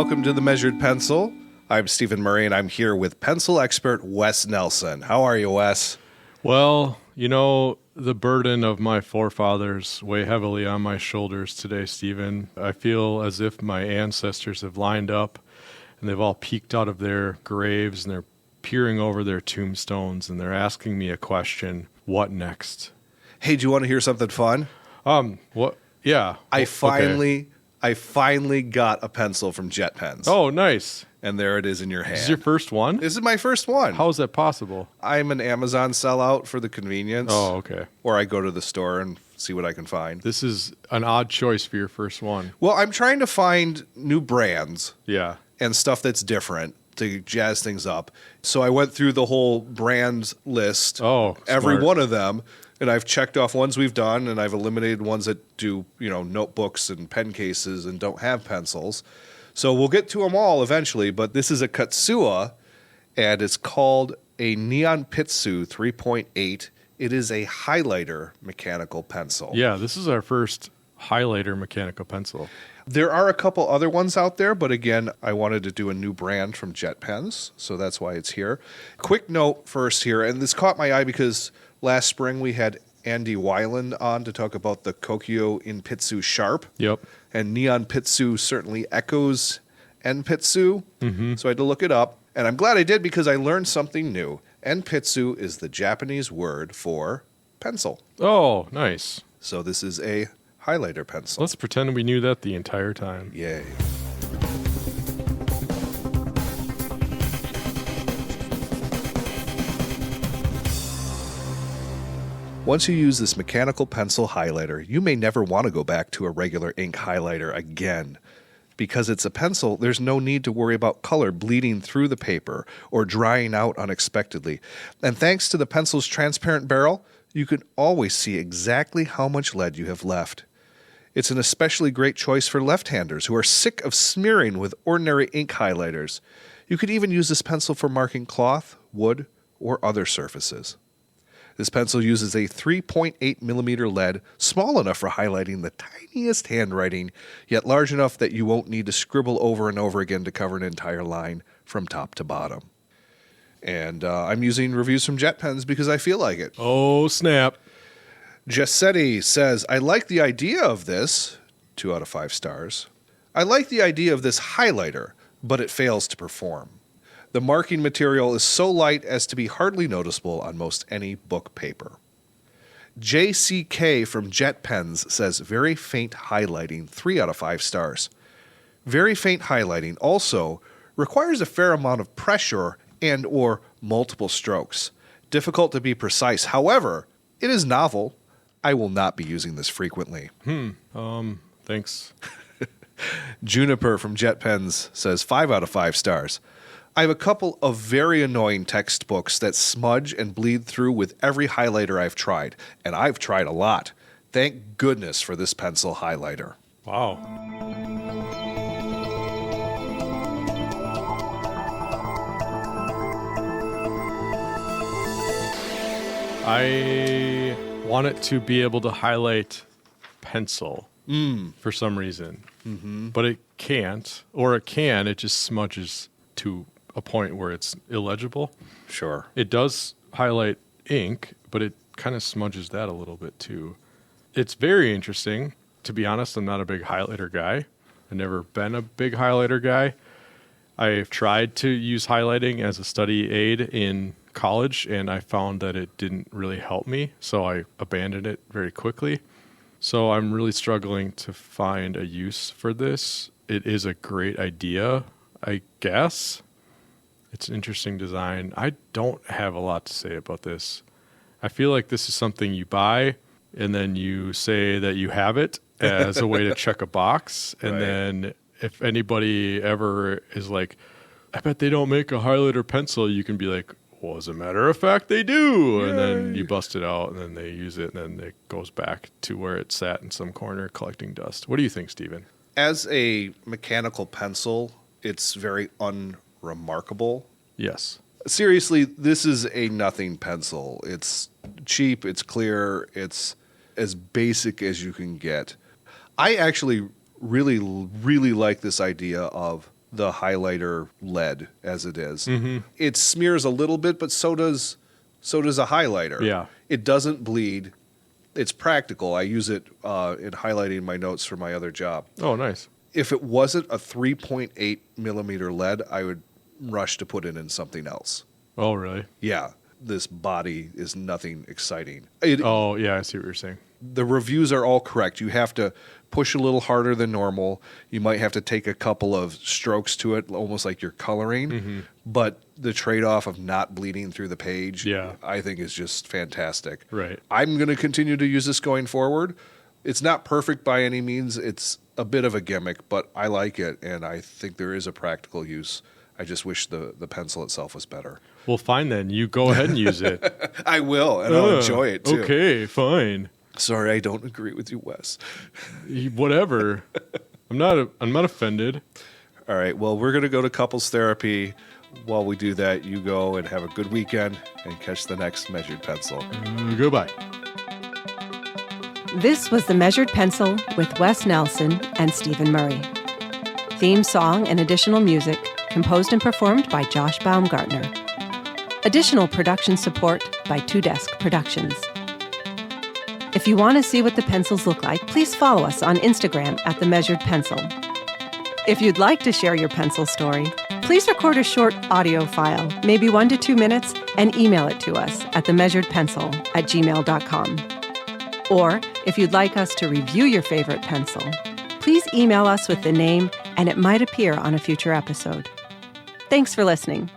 welcome to The Measured Pencil. I'm Stephen Murray, and I'm here with pencil expert Wes Nelson. How are you, Wes? Well, you know, the burden of my forefathers weigh heavily on my shoulders today, Stephen. I feel as if my ancestors have lined up, and they've all peeked out of their graves, and they're peering over their tombstones, and they're asking me a question: what next? Hey, do you want to hear something fun? What? Yeah. I finally got a pencil from Jet Pens. Oh, nice. And there it is in your hand. This is your first one? This is my first one. How is that possible? I'm an Amazon sellout for the convenience. Oh, okay. Or I go to the store and see what I can find. This is an odd choice for your first one. Well, I'm trying to find new brands. Yeah. And stuff that's different to jazz things up. So I went through the whole brand list. Oh, every smart. one of them. And I've checked off ones we've done, and I've eliminated ones that do, notebooks and pen cases and don't have pencils. So we'll get to them all eventually, but this is a Kutsuwa, and it's called a Neonpitsu 3.8. It is a highlighter mechanical pencil. Yeah, this is our first highlighter mechanical pencil. There are a couple other ones out there, but again, I wanted to do a new brand from Jet Pens, so that's why it's here. Quick note first here, and this caught my eye because last spring we had Andy Weiland on to talk about the Kooh-i-nor Sharp. Yep. And Neonpitsu certainly echoes Enpitsu, so I had to look it up. And I'm glad I did because I learned something new. Enpitsu is the Japanese word for pencil. Oh, nice. So this is a highlighter pencil. Let's pretend we knew that the entire time. Yay. Once you use this mechanical pencil highlighter, you may never want to go back to a regular ink highlighter again. Because it's a pencil, there's no need to worry about color bleeding through the paper or drying out unexpectedly. And thanks to the pencil's transparent barrel, you can always see exactly how much lead you have left. It's an especially great choice for left-handers who are sick of smearing with ordinary ink highlighters. You could even use this pencil for marking cloth, wood, or other surfaces. This pencil uses a 3.8 millimeter lead, small enough for highlighting the tiniest handwriting, yet large enough that you won't need to scribble over and over again to cover an entire line from top to bottom. And I'm using reviews from Jet Pens because I feel like it. Oh, snap. Jessetti says, I like the idea of this, 2 out of 5 stars. I like the idea of this highlighter, but it fails to perform. The marking material is so light as to be hardly noticeable on most any book paper. JCK from Jet Pens says, very faint highlighting, 3 out of 5 stars. Very faint highlighting also requires a fair amount of pressure and or multiple strokes. Difficult to be precise. However, it is novel. I will not be using this frequently. Thanks. Juniper from Jet Pens says 5 out of 5 stars. I have a couple of very annoying textbooks that smudge and bleed through with every highlighter I've tried, and I've tried a lot. Thank goodness for this pencil highlighter. Wow. I want it to be able to highlight pencil for some reason, but it can't, or it can, it just smudges to a point where it's illegible. Sure. It does highlight ink, but it kind of smudges that a little bit too. It's very interesting. To be honest, I'm not a big highlighter guy. I've never been a big highlighter guy. I've tried to use highlighting as a study aid in college, and I found that it didn't really help me, so I abandoned it very quickly. So I'm really struggling to find a use for this. It is a great idea, I guess. It's an interesting design. I don't have a lot to say about this. I feel like this is something you buy and then you say that you have it as a way to check a box. And Right. Then if anybody ever is like, I bet they don't make a highlighter pencil, you can be like, well, as a matter of fact, they do. Yay. And then you bust it out and then they use it and then it goes back to where it sat in some corner collecting dust. What do you think, Stephen? As a mechanical pencil, it's very unremarkable. Yes. Seriously, this is a nothing pencil. It's cheap, it's clear, it's as basic as you can get. I actually really like this idea of the highlighter lead as it is. It smears a little bit, but so does a highlighter. Yeah. It doesn't bleed. It's practical. I use it in highlighting my notes for my other job. Oh, nice. If it wasn't a 3.8 millimeter lead, I would rush to put it in something else. Oh, really? Yeah. This body is nothing exciting. Oh, yeah, I see what you're saying. The reviews are all correct. You have to push a little harder than normal. You might have to take a couple of strokes to it, almost like you're coloring. But the trade-off of not bleeding through the page, I think is just fantastic. Right. I'm going to continue to use this going forward. It's not perfect by any means. It's a bit of a gimmick, but I like it, and I think there is a practical use. I just wish the pencil itself was better. Well, fine then. You go ahead and use it. I will, and I'll enjoy it too. Okay, fine. Sorry, I don't agree with you, Wes. Whatever. I'm not offended. All right, well, we're going to go to couples therapy. While we do that, you go and have a good weekend and catch the next Measured Pencil. Goodbye. This was The Measured Pencil with Wes Nelson and Stephen Murray. Theme song and additional music composed and performed by Josh Baumgartner. Additional production support by Two Desk Productions. If you want to see what the pencils look like, please follow us on Instagram at The Measured Pencil. If you'd like to share your pencil story, please record a short audio file, maybe 1 to 2 minutes, and email it to us at themeasuredpencil@gmail.com. Or, if you'd like us to review your favorite pencil, please email us with the name and it might appear on a future episode. Thanks for listening.